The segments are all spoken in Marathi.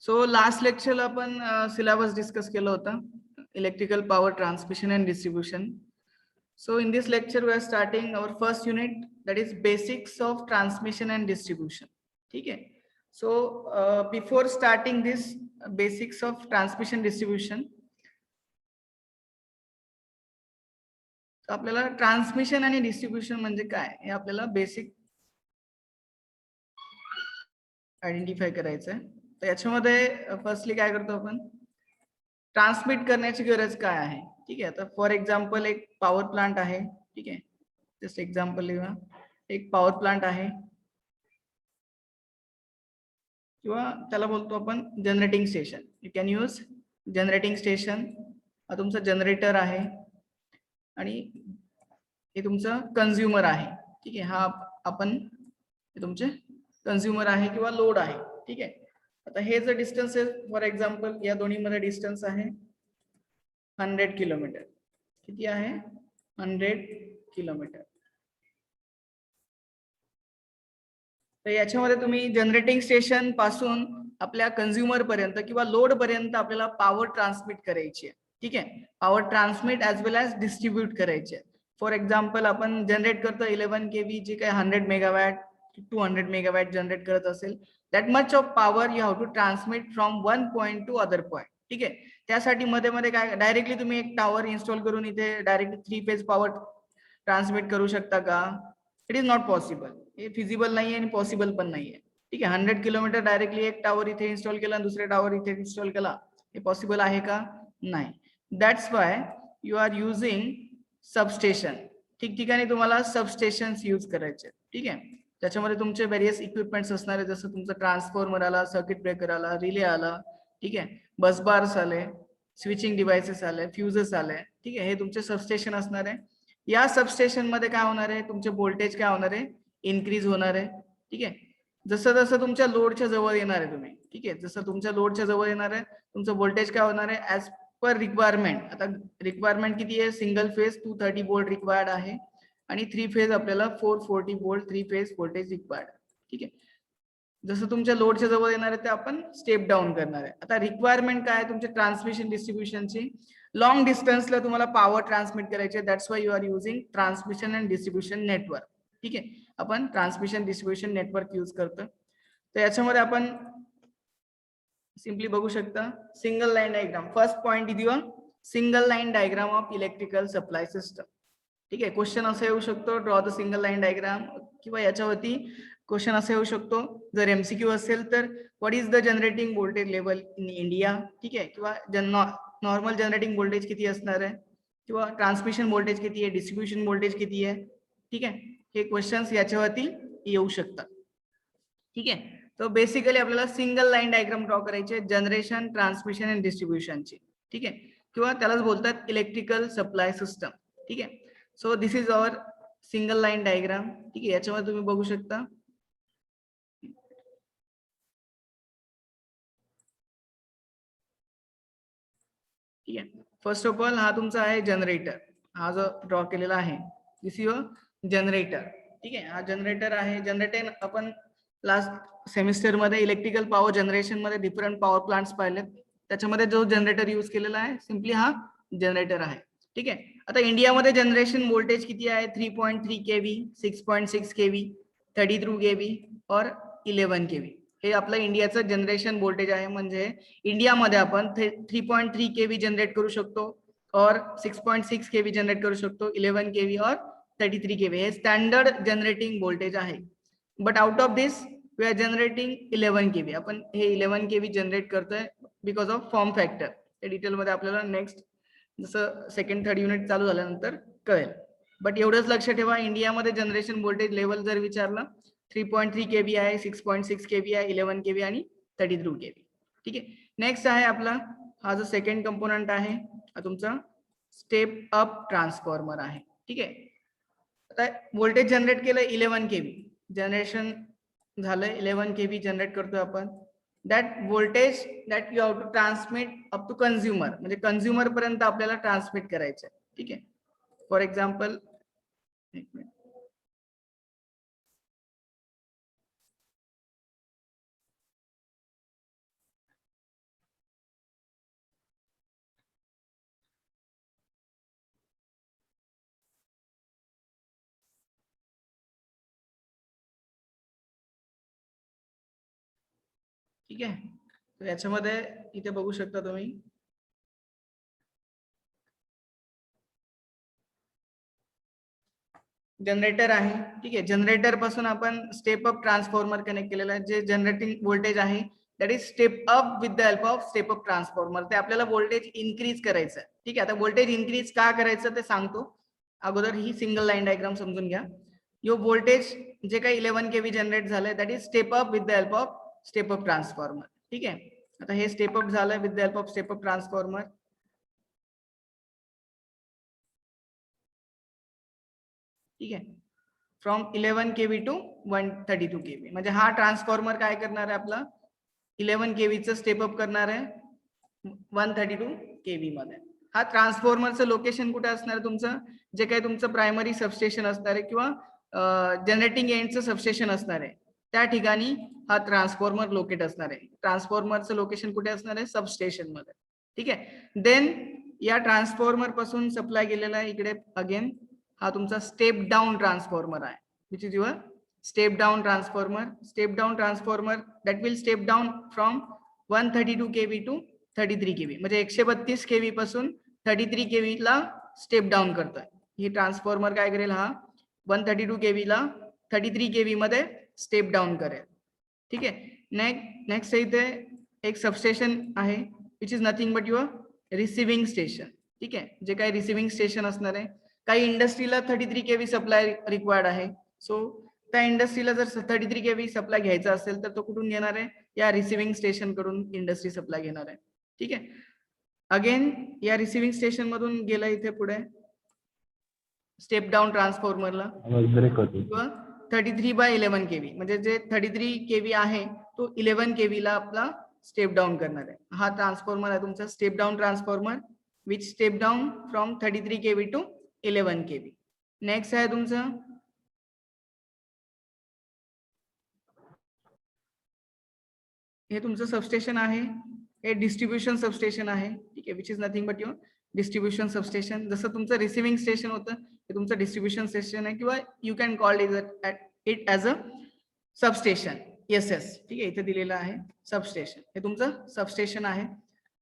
सो लास्ट लेक्चरला आपण सिलेबस डिस्कस केलं होतं, electrical power transmission and distribution. So in this lecture we are starting our first unit, that is basics of transmission and distribution. ठीक है. So before starting this basics of transmission distribution, आपल्याला ट्रान्समिशन आणि डिस्ट्रीब्यूशन म्हणजे काय हे आपल्याला बेसिक आयडेंटिफाय करायचं आहे. तर याच्यामध्ये फर्स्टली काय करतो आपण, ट्रान्समिट करण्याची गरज काय आहे. ठीक आहे. आता फॉर एक्झाम्पल एक पॉवर प्लांट आहे. ठीक आहे. जस्ट एक्झाम्पल लिहा. एक पॉवर प्लांट आहे किंवा त्याला बोलतो आपण generating station. You can use generating station. हा तुमचा जनरेटर आहे आणि हे तुमचं कन्झ्युमर आहे. ठीक आहे. हा आपण हे तुमचे कन्झ्युमर आहे किंवा लोड आहे. ठीक आहे. आता हे जर डिस्टन्स आहे, फॉर एक्झाम्पल या दोन्ही मध्ये डिस्टन्स आहे 100 किलोमीटर. किती आहे? 100 किलोमीटर. तर याच्यामध्ये तुम्ही जनरेटिंग स्टेशन पासून आपल्या कन्झ्युमर पर्यंत किंवा लोड पर्यंत आपल्याला पॉवर ट्रान्समिट करायची आहे. ठीक आहे. पॉवर ट्रान्समिट ॲज वेल ॲज डिस्ट्रीब्यूट करायची आहे. फॉर एक्झाम्पल आपण जनरेट करतो 11 kV, जे काही 100 मेगावॅट 200 मेगावॅट जनरेट करत असेल, that much of power you have to transmit from one point to other point. ठीक आहे. त्यासाठी मध्ये मध्ये काय डायरेक्टली तुम्ही एक टॉवर इन्स्टॉल करून इथे डायरेक्टली 3 फेज पॉवर ट्रान्समिट करू शकता का? It is not possible. हे फिजिबल नाही आहे आणि पॉसिबल पण नाही आहे. ठीक आहे. 100 किलोमीटर डायरेक्टली एक टॉवर इथे इन्स्टॉल केला आणि दुसरे टॉवर इथे इन्स्टॉल केला, हे पॉसिबल आहे का? नाही. That's why you are using substation. ठिकठिकाणी तुम्हाला सबस्टेशन्स यूज करायचे. ठीक आहे. त्याच्यामध्ये तुमचे व्हेरियस इक्विपमेंट्स असणार आहे, जसं तुमचं ट्रान्सफॉर्मर आला, सर्किट ब्रेकर आला, रिले आला. ठीक आहे. बस बार्स आले, स्विचिंग डिव्हाइसेस आले, फ्युजेस आले. ठीक आहे. हे तुमचे सबस्टेशन असणार आहे. या सबस्टेशन मध्ये काय होणार आहे, तुमचे व्होल्टेज काय होणार आहे, इन्क्रीज होणार आहे. ठीक आहे. जसं जसं तुमच्या लोडच्या जवळ येणार आहे तुम्ही, ठीक आहे, जसं तुमच्या लोडच्या जवळ येणार आहे तुमचं व्होल्टेज काय होणार आहे, ऍज पर रिक्वायरमेंट. आता रिक्वायरमेंट किती आहे, सिंगल फेज 230 वोल्ट रिक्वायर्ड आहे आणि 3 फेज आपल्याला 440 वोल्ट 3 फेज व्होल्टेज रिक्वायर्ड. ठीक आहे. जसं तुमच्या लोडच्या जवळ येणार आहे ते आपण स्टेप डाऊन करणार आहे. आता रिक्वायरमेंट काय आहे तुमच्या ट्रान्समिशन डिस्ट्रीब्युशनची, लॉंग डिस्टन्सला तुम्हाला पॉवर ट्रान्समिट करायचे. That's why you are using transmission and distribution network. ठीक आहे. आपण ट्रान्समिशन डिस्ट्रीब्युशन नेटवर्क यूज करतो. तर याच्यामध्ये आपण सिंपली बघू शकता single line diagram. First point is your single line diagram of electrical supply system. ठीक आहे. क्वेश्चन असा येऊ शकतो, draw the single line diagram, किंवा याच्यावरती क्वेश्चन असा येऊ शकतो, जर एमसीक्यू असेल तर what is the generating voltage level in India. ठीक आहे. किंवा नॉर्मल जनरेटिंग व्होल्टेज किती असणार आहे, किंवा ट्रान्समिशन व्होल्टेज किती आहे, डिस्ट्रीब्युशन व्होल्टेज किती आहे. ठीक आहे. हे क्वेश्चन्स याच्यावरती येऊ शकतात. ठीक आहे. तर बेसिकली आपल्याला सिंगल लाईन डायग्राम ड्रॉ करायचे जनरेशन, ट्रान्समिशन अँड डिस्ट्रीब्युशनची. ठीक आहे. किंवा त्यालाच बोलतात इलेक्ट्रिकल सप्लाय सिस्टम. ठीक आहे. So this is our single line diagram. ठीक आहे. याच्यामध्ये तुम्ही बघू शकता ठीक आहे. फर्स्ट ऑफ ऑल हा तुमचा आहे जनरेटर. हा जो ड्रॉ केलेला आहे दिस युअर जनरेटर. ठीक आहे. हा जनरेटर आहे. जनरेटर आपण लास्ट सेमिस्टर मध्ये इलेक्ट्रिकल पॉवर जनरेशन मध्ये डिफरंट पॉवर प्लांट्स पाहिलेत, त्याच्यामध्ये जो जनरेटर यूज केलेला आहे सिम्पली हा जनरेटर आहे. ठीक आहे. आता इंडियामध्ये जनरेशन व्होल्टेज किती आहे, 3.3 kV, 6.6 kV, 33 kV और 11 kV. हे आपलं इंडियाचं जनरेशन व्होल्टेज आहे. म्हणजे इंडियामध्ये आपण 3.3 kV जनरेट करू शकतो और 6.6 kV जनरेट करू शकतो, 11 kV और 33 kV. हे स्टँडर्ड जनरेटिंग व्होल्टेज आहे. But out of this we are generating 11 kV. आपण हे 11 kV जनरेट करतोय बिकॉज ऑफ फॉर्म फॅक्टर. ते डिटेल मध्ये आपल्याला नेक्स्ट जसं सेकंड थर्ड युनिट चालू झाल्यानंतर कळेल. बट एवढंच लक्ष ठेवा, इंडियामध्ये जनरेशन व्होल्टेज लेवल जर विचारलं 3.3 kV आहे, 6.6 kV आहे, 11 kV आणि 33 kV. ठीक आहे. नेक्स्ट आहे आपला हा जो सेकंड कंपोनंट आहे हा तुमचा स्टेप अप ट्रान्सफॉर्मर आहे. ठीक आहे. आता व्होल्टेज जनरेट केलं 11 kV, जनरेशन झालं 11 kV जनरेट करतोय आपण. That voltage that you have to transmit up to consumer, म्हणजे कन्झ्युमर पर्यंत आपल्याला ट्रान्समिट करायचं आहे. ठीक आहे. फॉर एक्झाम्पल एक मिनिट, ठीक आहे. तर याच्यामध्ये इथे बघू शकता तुम्ही जनरेटर आहे. ठीक आहे. जनरेटर पासून आपण स्टेप अप ट्रान्सफॉर्मर कनेक्ट केलेला आहे. जे जनरेटिंग व्होल्टेज आहे that is step up with the help of step up transformer. ते आपल्याला व्होल्टेज इन्क्रीज करायचं आहे. ठीक आहे. आता व्होल्टेज इन्क्रीज का करायचं ते सांगतो. अगोदर ही सिंगल लाईन डायग्राम समजून घ्या. यो व्होल्टेज जे काही 11 kV जनरेट झालंय that is step up with the help of step up transformer. ठीक आहे. आता हे स्टेप अप झालंय with the help of step up transformer. ठीक आहे. From 11 kV to 132 kV. म्हणजे हा ट्रान्सफॉर्मर काय करणार आहे आपला 11 kV चं स्टेप अप करणार आहे 132 kV मध्ये. हा ट्रान्सफॉर्मरचं लोकेशन कुठे असणार आहे तुमचं, जे काही तुमचं प्रायमरी सबस्टेशन असणार आहे किंवा जनरेटिंग एंडचं सबस्टेशन असणार आहे त्या ठिकाणी हा ट्रान्सफॉर्मर लोकेट असणार आहे. ट्रान्सफॉर्मरचं लोकेशन कुठे असणार आहे सबस्टेशन मध्ये. ठीक आहे. देन या ट्रान्सफॉर्मर पासून सप्लाय गेलेला आहे इकडे अगेन हा तुमचा स्टेप डाउन ट्रान्सफॉर्मर आहे, which is your step down transformer. Step down transformer that will step down from 132 kV to 33 kV. म्हणजे 132 kV पासून 33 kV ला स्टेप डाउन करतोय. ही ट्रान्सफॉर्मर काय करेल हा 132 kV ला 33 kV मध्ये स्टेप डाउन करेल. ठीक आहे. नेक्स्ट इथे एक सबस्टेशन आहे which is nothing but your receiving station. ठीक आहे. जे काही रिसिव्हिंग स्टेशन असणार आहे, काही इंडस्ट्रीला 33 kV सप्लाय रिक्वायर्ड आहे. सो त्या इंडस्ट्रीला जर 33 kV सप्लाय घ्यायचा असेल तर तो कुठून घेणार आहे, या रिसिव्हिंग स्टेशन कडून इंडस्ट्री सप्लाय घेणार आहे. ठीक आहे. अगेन या रिसिव्हिंग स्टेशन मधून गेलं इथे पुढे स्टेप डाउन ट्रान्सफॉर्मरला 33/11 kV. म्हणजे जे 33 kV आहे तो 11 kV ला आपला स्टेप डाउन करणार आहे. हा ट्रान्सफॉर्मर आहे तुमचा step down transformer which step down from 33 kV to 11 kV. Next आहे तुमचं हे तुमचं सबस्टेशन आहे, हे डिस्ट्रीब्युशन सबस्टेशन आहे. ठीक आहे. Which is nothing but your distribution substation. जसं तुमचं रिसिव्हिंग स्टेशन होतं हे तुमचं डिस्ट्रीब्युशन स्टेशन आहे किंवा you can call it as a substation. Yes. ठीक आहे. इथे दिलेलं आहे सबस्टेशन. हे तुमचं सबस्टेशन आहे.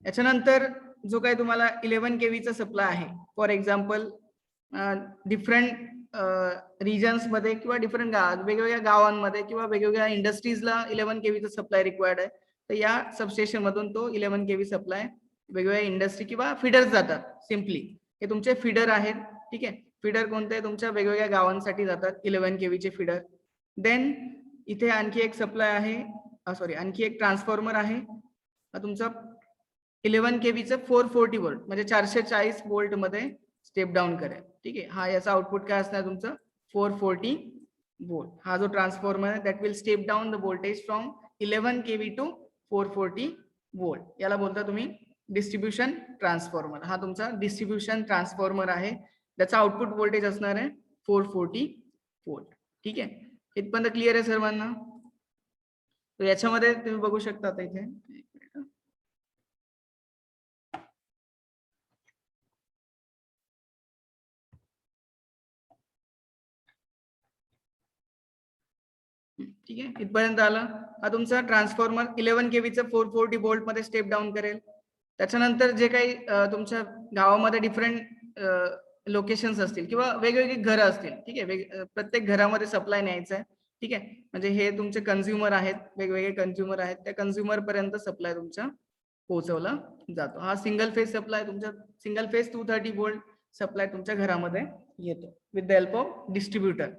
याच्यानंतर जो काही तुम्हाला 11 kV चा सप्लाय आहे, फॉर एक्झाम्पल डिफरंट रिजन्स मध्ये किंवा डिफरंट वेगवेगळ्या गावांमध्ये किंवा वेगवेगळ्या इंडस्ट्रीजला 11 kV चा सप्लाय रिक्वायर्ड आहे. तर या सबस्टेशन मधून तो 11 kV सप्लाय वेगवेगळ्या इंडस्ट्री किंवा फीडर्स जातात. सिम्पली हे तुमचे फीडर आहेत. ठीक आहे. फीडर कोणते तुमच्या वेगवेगळ्या गावांसाठी जातात 11 kV चे फीडर. देन इथे आणखी एक सप्लाय आहे, सॉरी आणखी एक ट्रान्सफॉर्मर आहे तुमचा 11 kV चं 440 वोल्ट म्हणजे 440 वोल्ट मध्ये स्टेप डाउन करेल. ठीक आहे. हा याचा आउटपुट काय असणार तुमचं 440 वोल्ट. हा जो ट्रान्सफॉर्मर आहे that will step down the voltage from 11 kV to 440 volt. याला बोलता तुम्ही डिस्ट्रीब्युशन ट्रान्सफॉर्मर. हा तुमचा डिस्ट्रीब्युशन ट्रान्सफॉर्मर आहे, त्याचा आउटपुट व्होल्टेज असणार आहे 440 वोल्ट. ठीक आहे. इथपर्यंत क्लिअर आहे सर्वांना. तर याच्यामध्ये तुम्ही बघू शकता आता इथे ठीक आहे. इथपर्यंत आलं. हा तुमचा ट्रान्सफॉर्मर 11 kV चं 440 वोल्ट मध्ये स्टेप डाउन करेल. त्याच्यानंतर जे काही तुमच्या गावामध्ये डिफरंट लोकेशन्स असतील किंवा वेगवेगळी घरं असतील. ठीक आहे. प्रत्येक घरामध्ये सप्लाय न्यायचा आहे. ठीक आहे. म्हणजे हे तुमचे कन्झ्युमर आहेत, वेगवेगळे कन्झ्युमर आहेत, त्या कन्झ्युमर पर्यंत सप्लाय तुमचा पोहोचवला जातो. हा सिंगल फेज सप्लाय तुमच्या सिंगल फेज 230 वोल्ट सप्लाय तुमच्या घरामध्ये येतो with the help of distributor.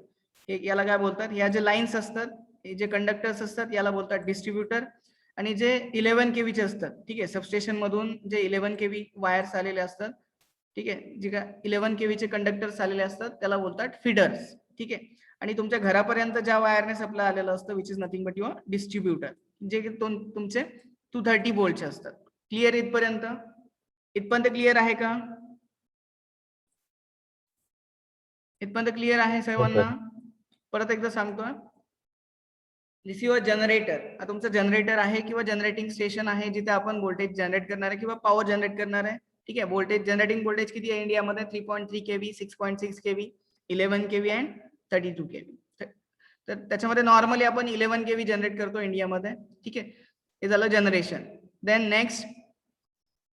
याला काय बोलतात, या जे लाईन्स असतात, हे जे कंडक्टर्स असतात याला बोलतात डिस्ट्रीब्युटर. आणि जे 11 kV चे असतात, ठीक आहे, सबस्टेशन मधून जे 11 kV वायर्स आलेले असतात, ठीक आहे, जे काय 11 kV चे कंडक्टर्स आलेले असतात त्याला बोलतात फीडर्स. ठीक आहे. आणि तुमच्या घरापर्यंत ज्या वायरने सप्लाय आलेलं असतं which is nothing but your distributor, जे तुमचे 230 वोल्टचे असतात. क्लिअर इथपर्यंत? इथपर्यंत क्लिअर आहे का? इथपर्यंत क्लिअर आहे सर्वांना? परत एकदा सांगतोय, दिस युअर जनरेटर. हा तुमचं जनरेटर आहे किंवा जनरेटिंग स्टेशन आहे जिथे आपण व्होल्टेज जनरेट करणार आहे किंवा पॉवर जनरेट करणार आहे. ठीक आहे. व्होल्टेज जनरेटिंग व्होल्टेज किती आहे इंडियामध्ये 3.3 kV, 6.6 kV, 11 kV and 32 kV. तर त्याच्यामध्ये नॉर्मली आपण 11 kV जनरेट करतो इंडियामध्ये. ठीक आहे. हे झालं जनरेशन. देन नेक्स्ट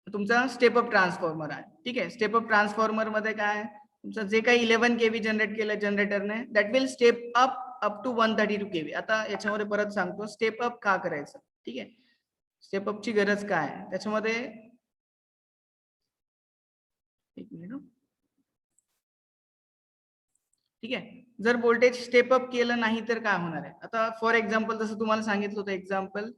तुमचा स्टेप अप ट्रान्सफॉर्मर आहे. ठीक आहे, स्टेप अप ट्रान्सफॉर्मर मध्ये काय तुमचं जे काही 11 kV जनरेट केलं जनरेटरने, that will step up to 132 kV. आता याच्यामध्ये परत सांगतो स्टेप अप का करायचं. ठीक आहे, स्टेप अपची गरज काय आहे त्याच्यामध्ये, एक मिनिट. ठीक आहे, जर व्होल्टेज स्टेप अप केलं नाही तर काय होणार आहे. आता फॉर एक्झाम्पल जसं तुम्हाला सांगितलं होतं एक्झाम्पल,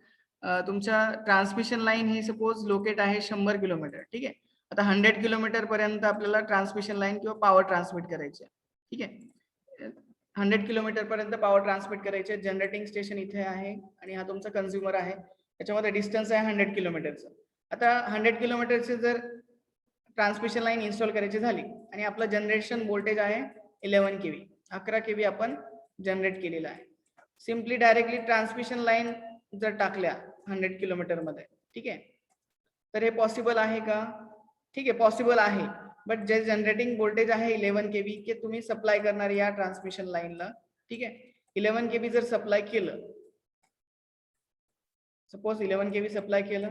तुमच्या ट्रान्समिशन लाईन ही सपोज लोकेट आहे 100 किलोमीटर. ठीक आहे, आता 100 किलोमीटर पर्यंत आपल्याला ट्रान्समिशन लाईन किंवा पॉवर ट्रान्समिट करायची आहे. ठीक आहे, 100 किलोमीटर पर्यंत पॉवर ट्रान्समिट करायचे. जनरेटिंग स्टेशन इथे आहे आणि हा तुमचा कन्झ्युमर आहे. त्याच्यामध्ये डिस्टन्स आहे 100 किलोमीटरचं. आता 100 किलोमीटरचे जर ट्रान्समिशन लाईन इन्स्टॉल करायची झाली आणि आपलं जनरेशन व्होल्टेज आहे 11 kV, 11 kV आपण जनरेट केलेला आहे. सिम्पली डायरेक्टली ट्रान्समिशन लाईन जर टाकल्या 100 किलोमीटर मध्ये, ठीक आहे, तर हे पॉसिबल आहे का? ठीक आहे, पॉसिबल आहे. बट जे जनरेटिंग व्होल्टेज आहे 11 kV के तुम्ही सप्लाय करणार या ट्रान्समिशन लाईनला. ठीक आहे, 11 kV जर सप्लाय केलं, सपोज 11 kV सप्लाय केलं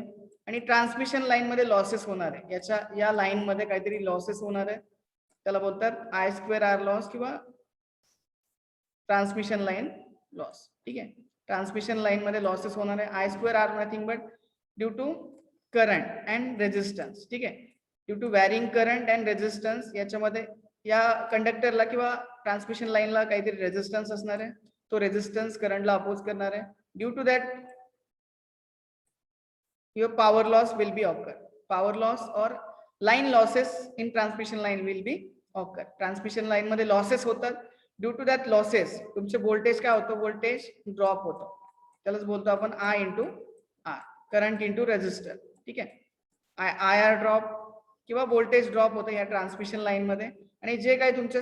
आणि ट्रान्समिशन लाईन मध्ये लॉसेस होणार आहे, या लाईन मध्ये काहीतरी लॉसेस होणार आहे, त्याला बोलतात I2R लॉस किंवा ट्रान्समिशन लाईन लॉस. ठीक आहे, ट्रान्समिशन लाईन मध्ये लॉसेस होणार आहे. I2R nothing but due to current and resistance. ठीक आहे, due to varying current and resistance, याच्यामध्ये या कंडक्टरला किंवा ट्रान्समिशन लाईनला काहीतरी रेजिस्टन्स असणार आहे, तो रेजिस्टन्स करंटला अपोज करणार आहे. Due to that your power loss will be occur. Power loss or line losses in transmission line will be occur. Transmission line मध्ये losses होतात. ड्यू टू दॅट लॉसेस तुमचे व्होल्टेज काय होतं, व्होल्टेज ड्रॉप होतं. त्यालाच बोलतो आपण I into R, current into resistor. ठीक आहे, IR ड्रॉप किंवा व्होल्टेज ड्रॉप होतं या ट्रान्समिशन लाईन मध्ये. आणि जे काही तुमच्या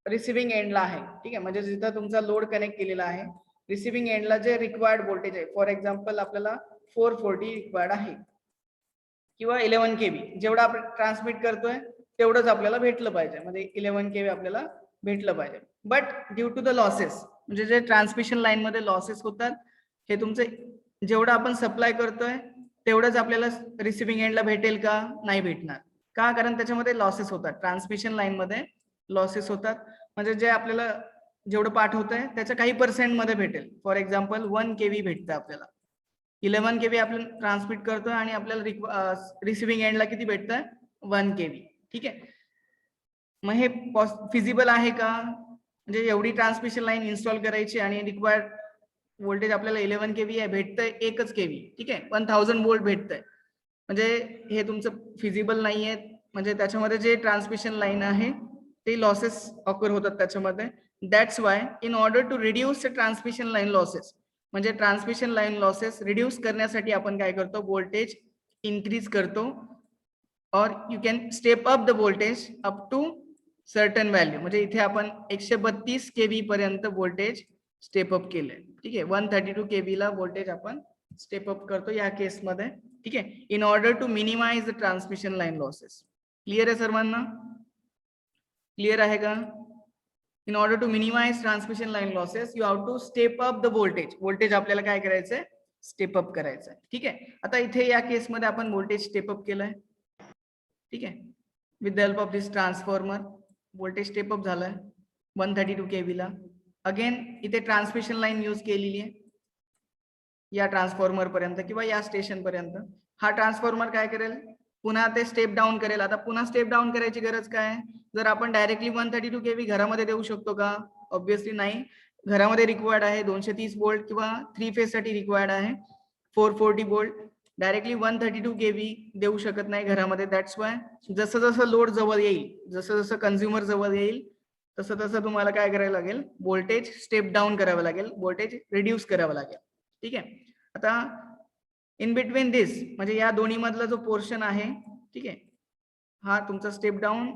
रिसिव्हिंग एंडला आहे, ठीक आहे, म्हणजे जिथं तुमचा लोड कनेक्ट केलेला आहे, रिसिव्हिंग एंडला जे रिक्वायर्ड व्होल्टेज आहे, फॉर एक्झाम्पल आपल्याला 440 रिक्वायर्ड आहे किंवा 11 kV, जेवढं आपण ट्रान्समिट करतोय तेवढंच आपल्याला भेटलं पाहिजे, म्हणजे 11 kV आपल्याला भेटलं पाहिजे. But due to the losses, म्हणजे जे ट्रान्समिशन लाईन मध्ये लॉसेस होतात, हे तुमचे जेवढं आपण सप्लाय करतोय तेवढंच आपल्याला रिसिव्हिंग एंडला भेटेल का? नाही भेटणार. का? कारण त्याच्यामध्ये लॉसेस होतात, ट्रान्समिशन लाईन मध्ये लॉसेस होतात. म्हणजे जे आपल्याला जेवढं पाठवतंय त्याच्या काही पर्सेंट मध्ये भेटेल. फॉर एक्झाम्पल 1 kV भेटतं आपल्याला, 11 kV आपण ट्रान्समिट करतोय आणि आपल्याला रिसिव्हिंग एंडला किती भेटतंय? 1 kV. ठीक आहे, मग हे फिजिबल आहे का? म्हणजे एवढी ट्रान्समिशन लाईन इन्स्टॉल करायची आणि रिक्वायर्ड व्होल्टेज आपल्याला 11 kV आहे, भेटतंय 1 kV. ठीक आहे, 1000 वोल्ट भेटतंय, म्हणजे हे तुमचं फिजिबल नाहीये. म्हणजे त्याच्यामध्ये जे ट्रान्समिशन लाईन आहे ते लॉसेस ऑकर होतात त्याच्यामध्ये. That's why in order to reduce the transmission line losses, म्हणजे ट्रान्समिशन लाईन लॉसेस रिड्यूस करण्यासाठी आपण काय करतो, व्होल्टेज इन्क्रीज करतो. Or you can step up the voltage up to certain value. म्हणजे इथे आपण 132 kV पर्यंत व्होल्टेज स्टेप अप केलंय. ठीक आहे, 132 kV ला व्होल्टेज आपण स्टेप अप करतो या केसमध्ये. ठीक आहे, in order to minimize the transmission line losses. Clear आहे सर्वांना? क्लिअर आहे का? In order to minimize transmission line losses you have to step up the voltage. Voltage आपल्याला काय करायचंय? स्टेप अप करायचंय. ठीक आहे, आता इथे या केसमध्ये आपण व्होल्टेज स्टेप अप केलंय. ठीक आहे, with the help of this transformer voltage step up झालाय 132 kV ला. अगेन इथे ट्रान्समिशन लाईन यूज केलेली आहे या ट्रान्सफॉर्मर पर्यंत किंवा या स्टेशन पर्यंत. हा ट्रान्सफॉर्मर काय करेल, पुन्हा ते स्टेप डाऊन करेल. आता पुन्हा स्टेप डाऊन करायची गरज काय? जर आपण डायरेक्टली 132 kV घरामध्ये देऊ शकतो का? ऑब्विसली नाही. घरामध्ये रिक्वायर्ड आहे 230 वोल्ट किंवा 3 फेज साठी रिक्वायर्ड आहे 440 वोल्ट. डायरेक्टली 132 kV देऊ शकत नाही घरामध्ये. दॅट्स वाय जसं जसं लोड जवळ येईल, जसं जसं कन्झ्युमर जवळ येईल, तसं तसं तुम्हाला काय करायला लागेल, व्होल्टेज स्टेप डाऊन करावं लागेल, व्होल्टेज रिड्यूस करावं लागेल. ठीक आहे, आता इन बिटवीन दिस, म्हणजे या दोन्ही मधला जो पोर्शन आहे, ठीक आहे, हा तुमचा स्टेप डाऊन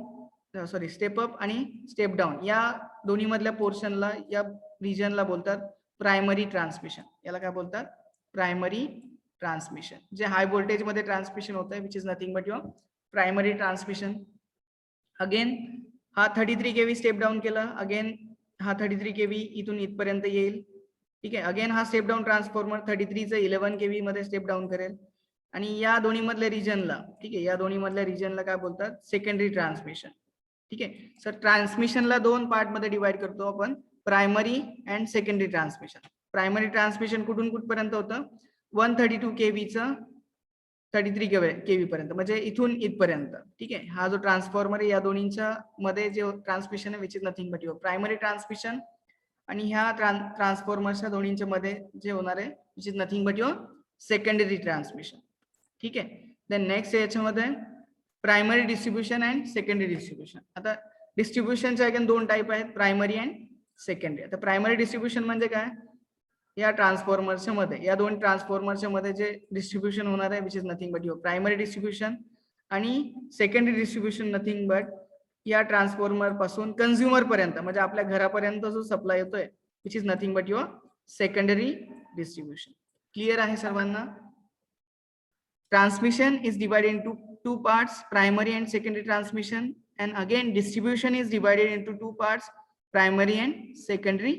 स्टेप अप आणि स्टेप डाऊन, या दोन्ही मधल्या पोर्शनला, या रिजनला बोलतात प्रायमरी ट्रान्समिशन. याला काय बोलतात? Primary transmission. जे हाय व्होल्टेज मध्ये ट्रान्समिशन होत आहे, which is nothing but your primary transmission. Again हा 33 kV स्टेप डाऊन केला, अगेन हा 33 kV इथून इथपर्यंत येईल. ठीक आहे. अगेन हा स्टेप डाऊन ट्रान्सफॉर्मर 33 चं 11 केव्ही मध्ये स्टेप डाऊन करेल आणि या दोन्ही मधल्या रिजनला, ठीक आहे, या दोन्ही मधल्या रिजनला काय बोलतात, सेकंडरी ट्रान्समिशन. ठीक आहे. सर ट्रान्समिशनला दोन पार्ट मध्ये डिवाइड करतो आपण, primary and secondary transmission. Primary transmission कुठून कुठपर्यंत होतं, 132 केव्हीचं 33 केव्ही पर्यंत, म्हणजे इथून इथपर्यंत. ठीक आहे. हा जो ट्रान्सफॉर्मर आहे या दोन्हींच्या मध्ये जे ट्रान्समिशन आहे which is nothing but your primary transmission, आणि ह्या ट्रान्सफॉर्मरच्या दोन्हींच्या मध्ये जे होणार आहे which is nothing but your secondary transmission. ठीक आहे. देन नेक्स्ट याच्यामध्ये primary distribution and secondary distribution. आता डिस्ट्रीब्युशनचे अगेन दोन टाईप आहेत, प्रायमरी अँड सेकंडरी. आता प्रायमरी डिस्ट्रीब्युशन म्हणजे काय, या ट्रान्सफॉर्मरच्या मध्ये, या दोन ट्रान्सफॉर्मरच्या मध्ये जे डिस्ट्रीब्युशन होणार आहे which is nothing but your primary distribution, आणि सेकंडरी डिस्ट्रीब्युशन नथिंग बट या ट्रान्सफॉर्मर पासून कंझ्युमर पर्यंत, म्हणजे आपल्या घरापर्यंत जो सप्लाय येतोय which is nothing but your secondary distribution. Clear आहे सर्वांना. Transmission is divided into two parts, primary and secondary transmission, and again distribution is divided into two parts, primary and secondary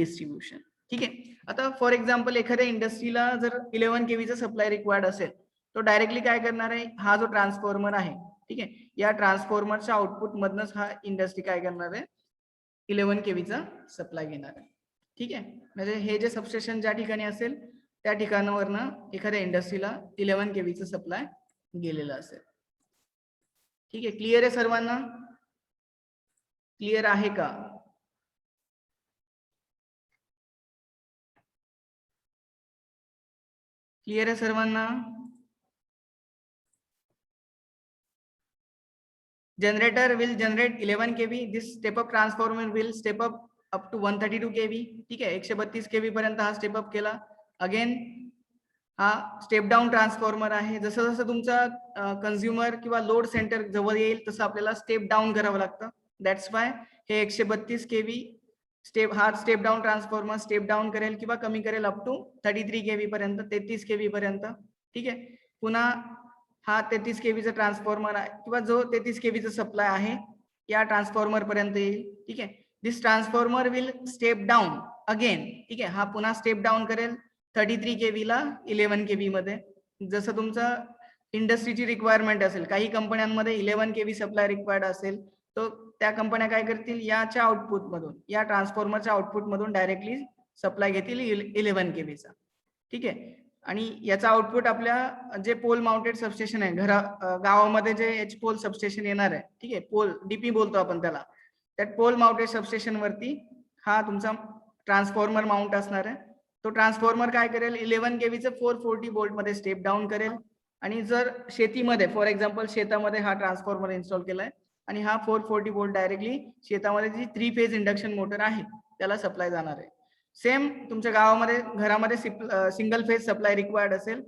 distribution. ठीक आहे. आता फॉर एक्झाम्पल एखाद्या इंडस्ट्रीला जर 11 केव्हीचा सप्लाय रिक्वायर्ड असेल, तो डायरेक्टली काय करणार आहे, हा जो ट्रान्सफॉर्मर आहे, ठीक आहे, या ट्रान्सफॉर्मरच्या आउटपुट मधनच हा इंडस्ट्री काय करणार आहे, 11 केव्हीचा सप्लाय घेणार आहे. ठीक आहे. म्हणजे हे जे सबस्टेशन ज्या ठिकाणी असेल त्या ठिकाणावरनं एखाद्या इंडस्ट्रीला 11 केव्हीचं सप्लाय गेलेलं असेल. ठीक आहे. क्लिअर आहे सर्वांना. क्लिअर आहे का. क्लिअर आहे सर्वांना. Generator will generate 11 KV. This step up transformer will step up to 132 KV. ठीक आहे. 132 केव्ही पर्यंत हा स्टेप अप केला. अगेन हा स्टेप डाऊन ट्रान्सफॉर्मर आहे. जसं जसं तुमचा कंझ्युमर किंवा लोड सेंटर जवळ येईल तसं आपल्याला स्टेप डाऊन करावं लागतं. दॅट्स वाय हे 132 केव्ही हा step down transformer step down करेल किंवा कमी करेल अप टू 33 केव्ही पर्यंत, 33 केव्ही पर्यंत. ठीक आहे. पुन्हा हा 33 केव्हीचा ट्रान्सफॉर्मर आहे किंवा जो 33 केव्हीचा सप्लाय आहे या ट्रान्सफॉर्मर पर्यंत येईल. ठीक आहे. This transformer will step down again. ठीक आहे. हा पुन्हा स्टेप डाऊन करेल 33 केव्हीला 11 केव्ही मध्ये. जसं तुमचं इंडस्ट्रीची रिक्वायरमेंट असेल, काही कंपन्यांमध्ये 11 केव्ही सप्लाय रिक्वायर्ड असेल, तो त्या कंपन्या काय करतील, याच्या आउटपुट मधून, या ट्रान्सफॉर्मरच्या आउटपुट मधून डायरेक्टली सप्लाय घेतील 11 केव्हीचा. ठीक आहे. आणि याचा आउटपुट आपल्या जे पोल माउंटेड सबस्टेशन आहे, गावामध्ये जे एच पोल सबस्टेशन येणार आहे, ठीक आहे, पोल डीपी बोलतो आपण त्याला, त्या पोल माउंटेड सबस्टेशन वरती हा तुमचा ट्रान्सफॉर्मर माउंट असणार आहे. तो ट्रान्सफॉर्मर काय करेल, 11 केव्हीचं 440 वोल्ट मध्ये स्टेप डाऊन करेल. आणि जर शेतीमध्ये, फॉर एक्झाम्पल शेतामध्ये हा ट्रान्सफॉर्मर इन्स्टॉल केलाय आणि हा 440 वोल्ट डायरेक्टली शेतामध्ये जी 3 फेज इंडक्शन मोटर आहे त्याला सप्लाय जाणार आहे. सेम तुमच्या गावामध्ये घरामध्ये सिंगल फेज सप्लाय रिक्वायर्ड असेल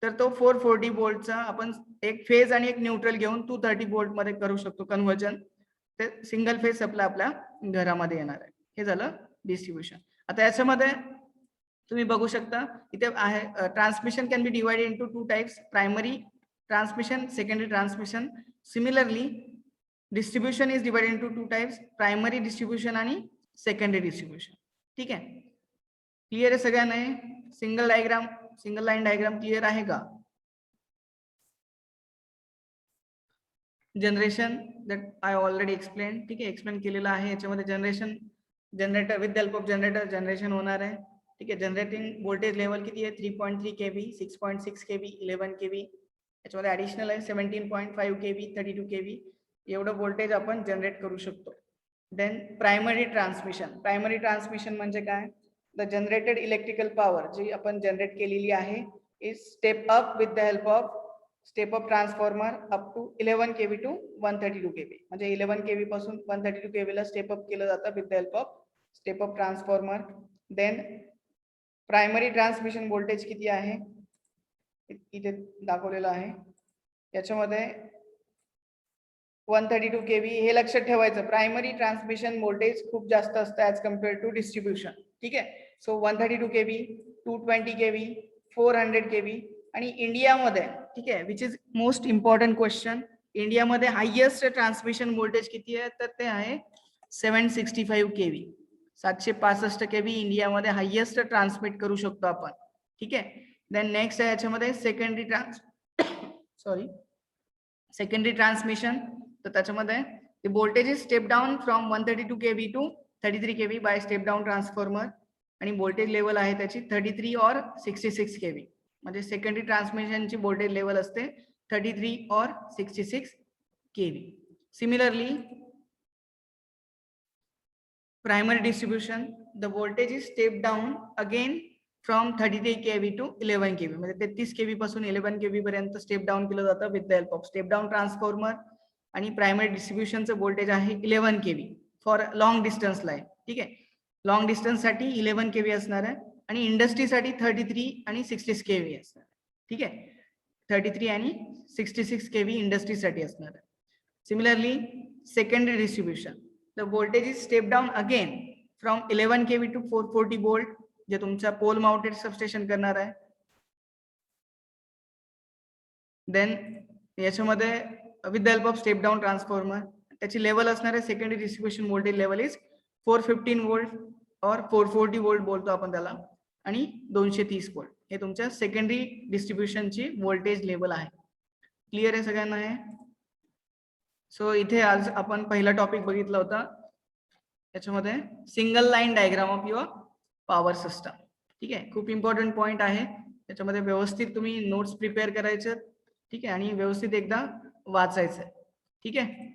तर तो 440 वोल्टचा आपण एक फेज आणि एक न्यूट्रल घेऊन 230 वोल्ट मध्ये करू शकतो कन्व्हर्जन. ते सिंगल फेज सप्लाय आपल्या घरामध्ये येणार आहे. हे झालं डिस्ट्रीब्युशन. आता याच्यामध्ये तुम्ही बघू शकता इथे आहे, transmission can be divided into two types, primary transmission, secondary transmission. Similarly distribution is divided into two types, primary distribution आणि सेकंडरी डिस्ट्रीब्युशन. ठीक आहे. क्लिअर आहे सगळ्यांना. सिंगल लाईन डायग्राम क्लिअर आहे का. Generation that I already explain. ठीक आहे, एक्सप्लेन केलेलं आहे. याच्यामध्ये generator with the help of generation होणार आहे. ठीक आहे. जनरेटिंग व्होल्टेज लेवल किती आहे, 3.3 केव्ही, 6.6 केव्ही, 11 केव्ही. याच्यामध्ये ऍडिशनल आहे 17.5 केव्ही, 32 केव्ही. एवढं व्होल्टेज आपण जनरेट करू शकतो. देन प्रायमरी ट्रान्समिशन म्हणजे काय, द जनरेटेड इलेक्ट्रिकल पॉवर जी आपण जनरेट केलेली आहे is step up with the help of step up transformer up to 11 KV to 132 KV. म्हणजे 11 केव्ही पासून 132 केव्हीला स्टेप अप केलं जातं with the help of step up transformer. Then primary transmission voltage किती आहे इथे दाखवलेलं आहे. याच्यामध्ये 132 केव्ही. हे लक्षात ठेवायचं, प्रायमरी ट्रान्समिशन व्होल्टेज खूप जास्त असतं ऍज कम्पेअर टू डिस्ट्रीब्युशन. ठीक आहे. So 132 KV, 220 KV, 400 KV. आणि इंडियामध्ये, ठीक आहे, which is most important question, इंडियामध्ये हायेस्ट ट्रान्समिशन व्होल्टेज किती आहे तर ते आहे 765 केव्ही. 765 केव्ही इंडियामध्ये हायेस्ट ट्रान्समिट करू शकतो आपण. ठीक आहे. देन नेक्स्ट आहे याच्यामध्ये सेकंडरी ट्रान्समिशन. तर त्याच्यामध्ये the voltage is step down from 132 kV to 33 kV by step down transformer आणि voltage level आहे त्याची 33 or 66 kV. म्हणजे सेकंडरी ट्रान्समिशनची voltage level असते 33 or 66 kV. Similarly, primary distribution, the voltage is stepped down again from 33 kV to 11 kV. म्हणजे 33 kV पासून 11 kV पर्यंत स्टेप डाऊन केलं जातं with the help of step down transformer. आणि प्रायमरी डिस्ट्रीब्युशनचं व्होल्टेज आहे 11 kV for long distance line. ठीक आहे. लॉंग डिस्टन्स साठी 11 kV असणार आहे आणि इंडस्ट्रीसाठी 33 आणि 66 kV असणार. ठीक आहे. 33 आणि 66 kV इंडस्ट्रीसाठी असणार आहे. Similarly secondary distribution, the voltage is step down again from 11 kV to 440 volt, जे तुमचा पोल माउंटेड सबस्टेशन करणार आहे. देन याच्यामध्ये with the help of step down transformer, त्याची लेवल असणार आहे secondary distribution voltage level is 415 volt और 440 वोल्ट बोलतो आपण त्याला, आणि 230 वोल्ट. हे तुमच्या सेकंडरी डिस्ट्रीब्युशनची व्होल्टेज लेवल आहे. क्लिअर आहे सगळ्यांना हे? सो इथे आज आपण पहिला टॉपिक बघितला होता याच्यामध्ये single line diagram of your power system. ठीक आहे. खूप इम्पॉर्टंट पॉइंट आहे. त्याच्यामध्ये व्यवस्थित तुम्ही नोट्स प्रिपेअर करायचे. ठीक आहे. आणि व्यवस्थित एकदा वाचायचं. ठीक आहे.